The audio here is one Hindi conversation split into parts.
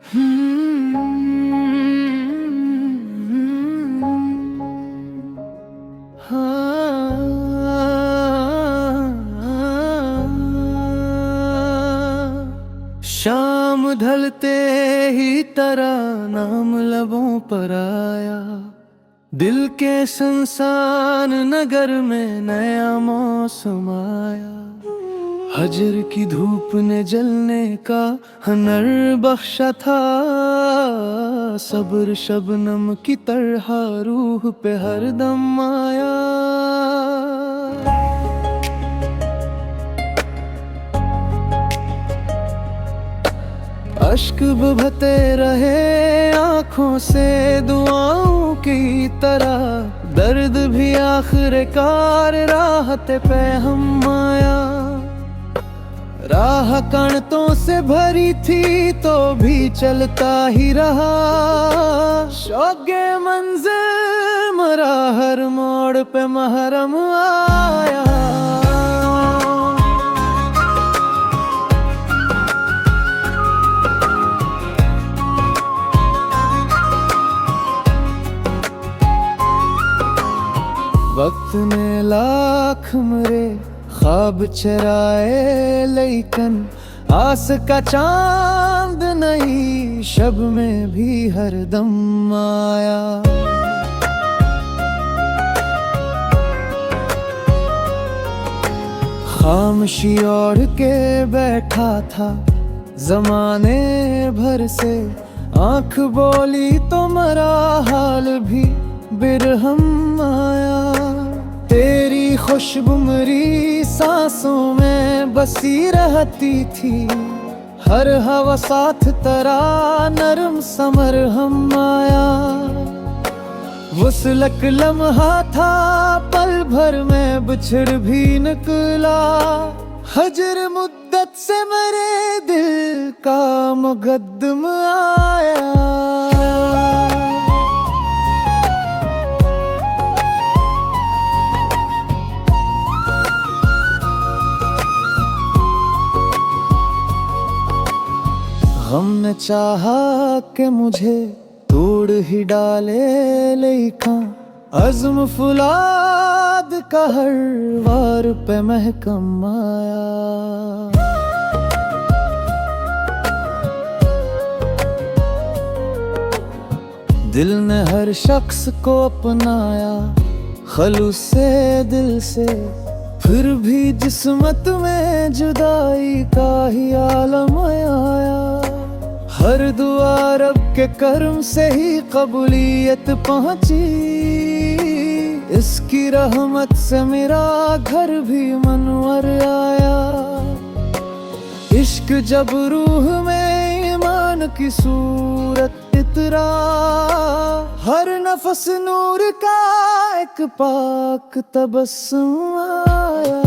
शाम ढलते ही तेरा नाम लबों पर आया, दिल के सुनसान नगर में नया मौसम आया। हजर की धूप ने जलने का हुनर बख्शा था, सब्र शबनम की तरह रूह पे हरदम आया। अश्क बहते रहे आँखों से दुआओं की तरह, दर्द भी आखिरकार राहत पे हम आया। राह कांटों से भरी थी तो भी चलता ही रहा, शौक़े मंज़िल मरा हर मोड़ पे महरम आया। वक्त ने लाख मरे ख्वाब चराए, लेकिन आस का चांद नहीं शब में भी हरदम आया। खामोशी ओढ़ के बैठा था जमाने भर से, आंख बोली तो मरा हाल भी बिरहम आया। तेरी खुशबू मेरी सांसों में बसी रहती थी, हर हवा साथ तेरा नरम समर हम आया। वुसलक लम्हा था पल भर में बिछड़ भी निकला, हजर मुद्दत से मेरे दिल का मुकद्दम आया। गम ने चाहा कि मुझे तोड़ ही डाले, लेकिन अज़्म फुलाद का हर वार पे महकम आया। दिल ने हर शख्स को अपनाया खलूस से दिल से, फिर भी जिस्मत में जुदाई का ही आलम आया। हर दुआ रब के करम से ही कबूलियत पहुंची, इसकी रहमत से मेरा घर भी मनवर आया। इश्क जब रूह में ईमान की सूरत इतरा, हर नफस नूर का एक पाक तबस्सुम आया।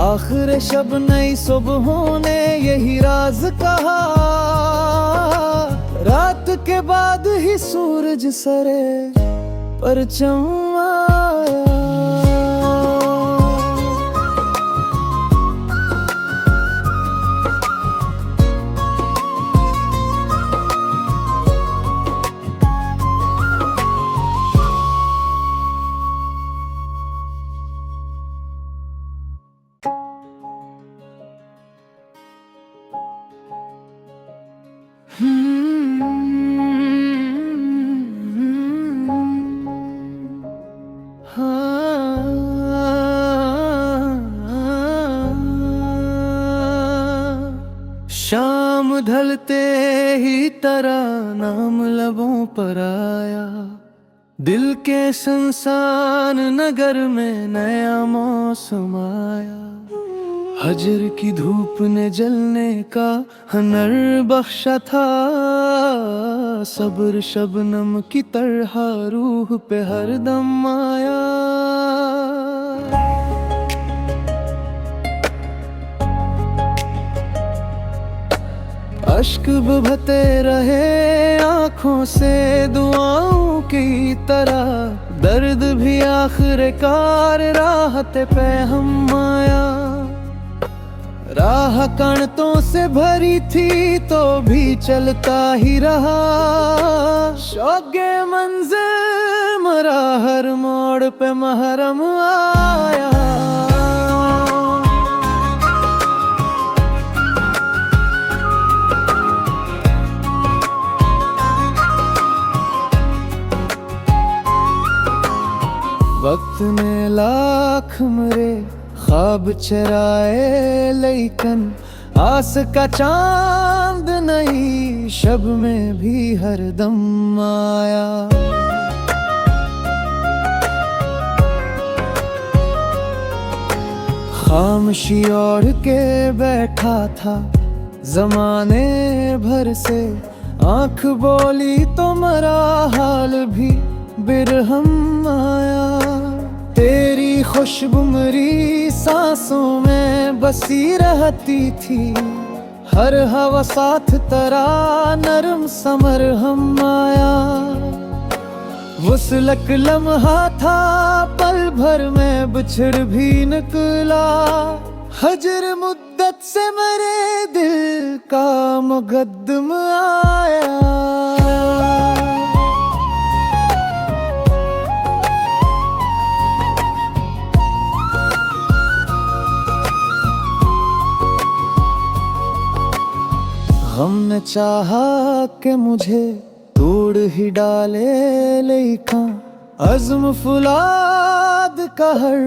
आखिर शब नई सुबहों ने यही राज कहा, रात के बाद ही सूरज सरे परचम आया। शाम ढलते ही तेरा नाम लबों पर आया, दिल के सुनसान नगर में नया मौसम आया। हजर की धूप ने जलने का हुनर बख्शा था, सब्र शबनम की तरह रूह पे हरदम आया। अश्क बहते रहे आंखों से दुआओं की तरह, दर्द भी आखिरकार राहत पे हम आया। राह कांटों से भरी थी तो भी चलता ही रहा, शौक़े मंज़िल मरा हर मोड़ पे महरम आया। वक्त ने लाख मरे ख्वाब चराए, लेकिन आस का चांद नहीं शब में भी हरदम आया। खामोशी ओढ़ के बैठा था जमाने भर से, आंख बोली तो मरा हाल भी बिरहम आया। तेरी खुशबू मेरी सांसों में बसी रहती थी, हर हवा साथ तरा नरम समर हम आया। वुसलक लम्हा था पल भर में बिछड़ भी निकला, हजर मुद्दत से मेरे दिल का मुकद्दम आया। गम ने चाहा कि मुझे तोड़ ही डाले, लेकिन अज़्म फुलाद का हर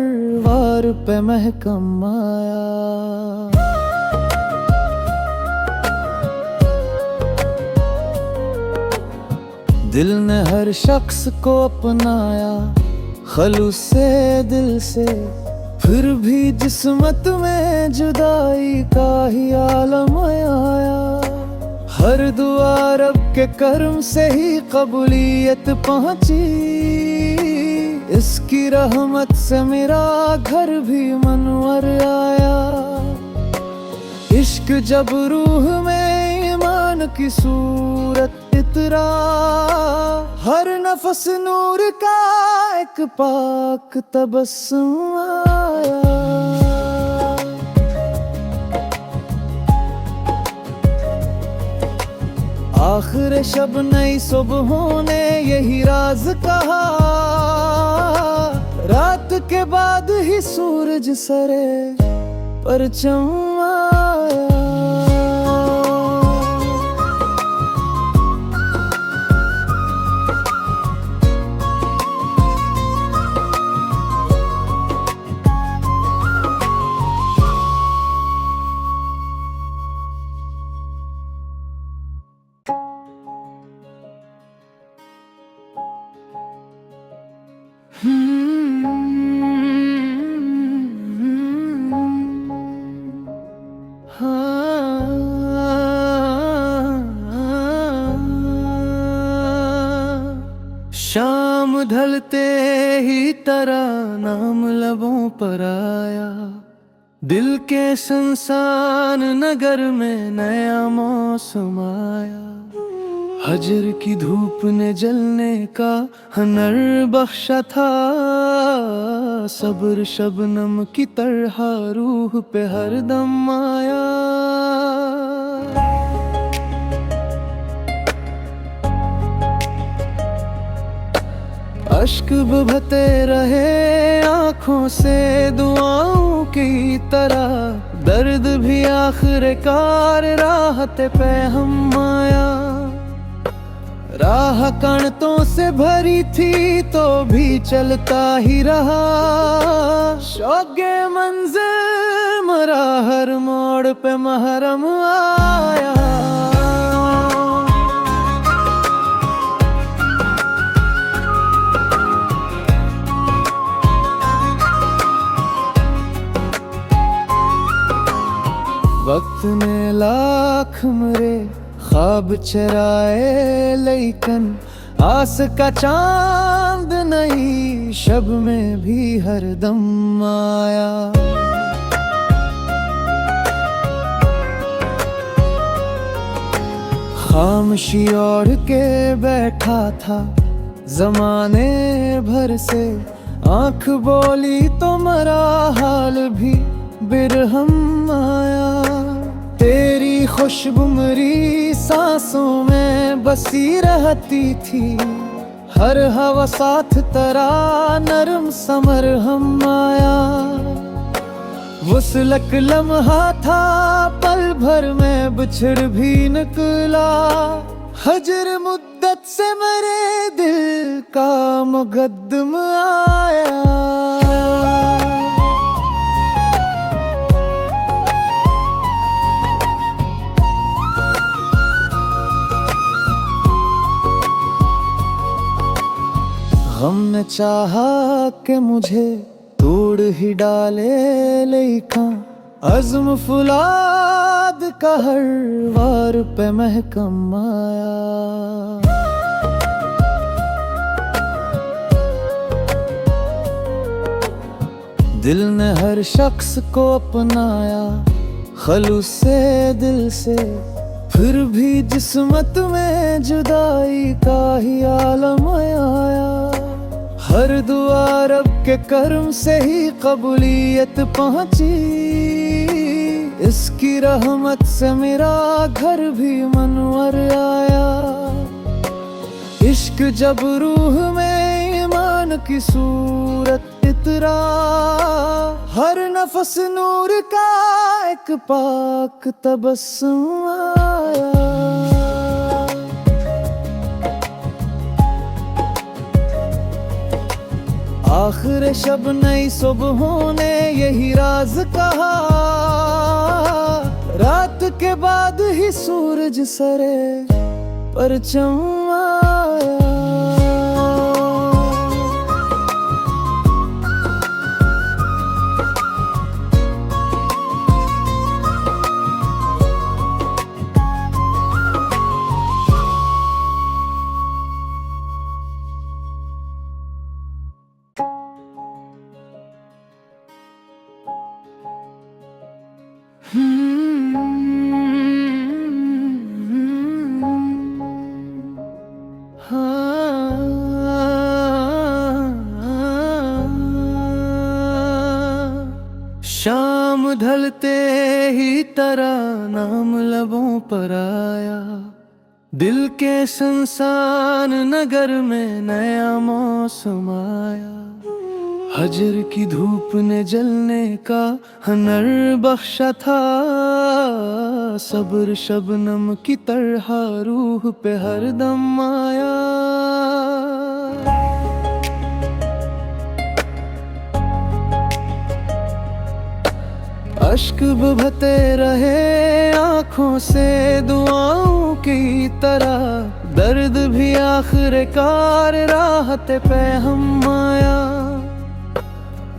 वार पे महकम आया। दिल ने हर शख्स को अपनाया खलूस से दिल से, फिर भी जिस्मत में जुदाई का ही आलम आया। हर दुआ रब के करम से ही कबूलियत पहुंची, इसकी रहमत से मेरा घर भी मनवर आया। इश्क जब रूह में ईमान की सूरत इतरा, हर नफस नूर का एक पाक तबस्सुम आया। आखिर शब नई सुबहों ने यही राज कहा, रात के बाद ही सूरज सरे परचम आया। शाम ढलते ही तरानाम लबों पर आया, दिल के सुनसान नगर में नया मौसम आया। हजर की धूप ने जलने का हुनर बख्शा था, सब्र शबनम की तरह रूह पे हरदम आया। अश्क बहते रहे आंखों से दुआओं की तरह, दर्द भी आखिरकार राहत पे हम आया। राह कांटों से भरी थी तो भी चलता ही रहा, शौक़े मंज़िल मरा हर मोड़ पे महरम आया। वक्त ने लाख मरे ख्वाब चराए, लेकिन आस का चांद नहीं शब में भी हरदम आया। खामोशी ओढ़ के बैठा था जमाने भर से, आंख बोली तो मरा हाल भी बिरहम आया। तेरी खुशबू मेरी सांसों में बसी रहती थी, हर हवा साथ तरा नरम समर हम आया। वुसलक लम्हा था पल भर में बिछड़ भी निकला, हजर मुद्दत से मेरे दिल का मुकद्दम आया। गम ने चाहा कि मुझे तोड़ ही डाले, लेकिन अज़्म फुलाद का हर वार पे महकम आया। दिल ने हर शख्स को अपनाया खलूस से दिल से, फिर भी जिस्मत में जुदाई का ही आलम आया। हर दुआ रब के करम से ही कबूलियत पहुंची, इसकी रहमत से मेरा घर भी मनवर आया। इश्क जब रूह में ईमान की सूरत इतरा, हर नफस नूर का एक पाक तबस्सुम आया। आखिर शब नई सुबहों ने यही राज कहा, रात के बाद ही सूरज सरे परचम आया। शाम ढलते ही तरानाम लबों पर आया, दिल के सुनसान नगर में नया मौसम आया। हजर की धूप ने जलने का हनर बख्शा था, सब्र शबनम की तरह रूह पे हरदम आया। अश्क बहते रहे आँखों से दुआओं की तरह, दर्द भी आखिरकार राहत पे हम आया।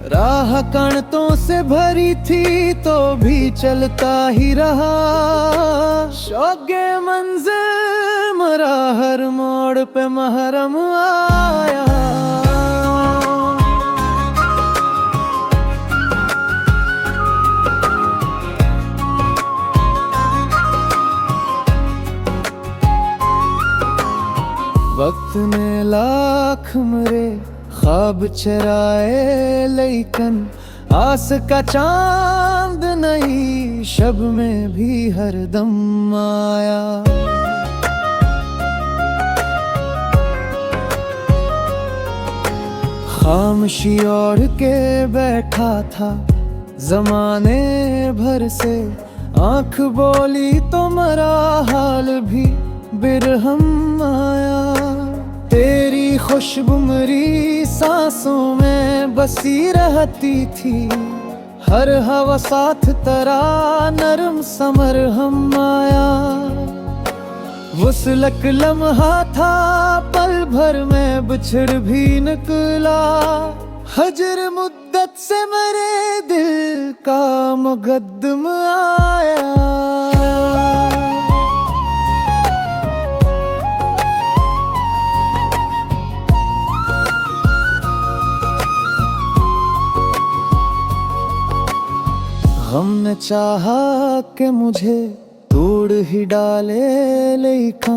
राह कांटों से भरी थी तो भी चलता ही रहा, शौक़े मंज़िल मरा हर मोड़ पे महरम आया। वक्त ने लाख मेरे ख्वाब चराए, लेकिन आस का चांद नहीं शब में भी हरदम आया। खामोशी ओढ़ के बैठा था जमाने भर से, आंख बोली तो मरा हाल भी बिरहम आया। तेरी खुशबू मेरी सांसों में बसी रहती थी, हर हवा साथ तरा नरम समर हम आया। वुसलक लम्हा था पल भर में बिछड़ भी निकला, हजर मुद्दत से मेरे दिल का मुकद्दम आया। गम ने चाहा कि मुझे तोड़ ही डाले लेखा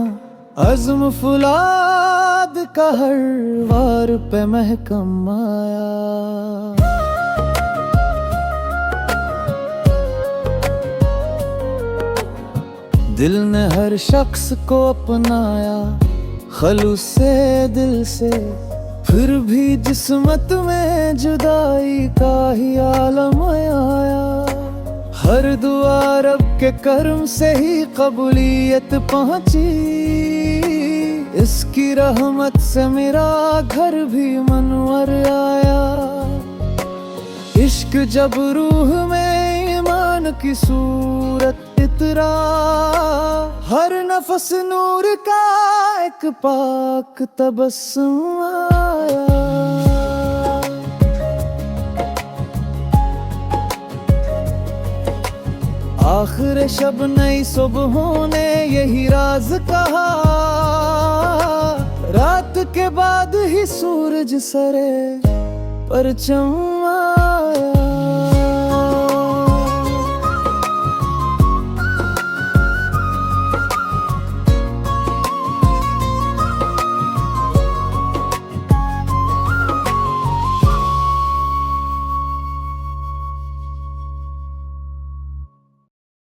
अज़्म फुलाद का हर वार पे महकम आया। दिल ने हर शख्स को अपनाया खलूस से दिल से, फिर भी जिस्मत में जुदाई का ही आलम आया। हर दुआ रब के करम से ही कबूलियत पहुंची, इसकी रहमत से मेरा घर भी मनवर आया। इश्क जब रूह में ईमान की सूरत इतरा, हर नफस नूर का एक पाक तबस्सुम आया। आखिर शब नई सुबहों ने यही राज कहा, रात के बाद ही सूरज सरे परचम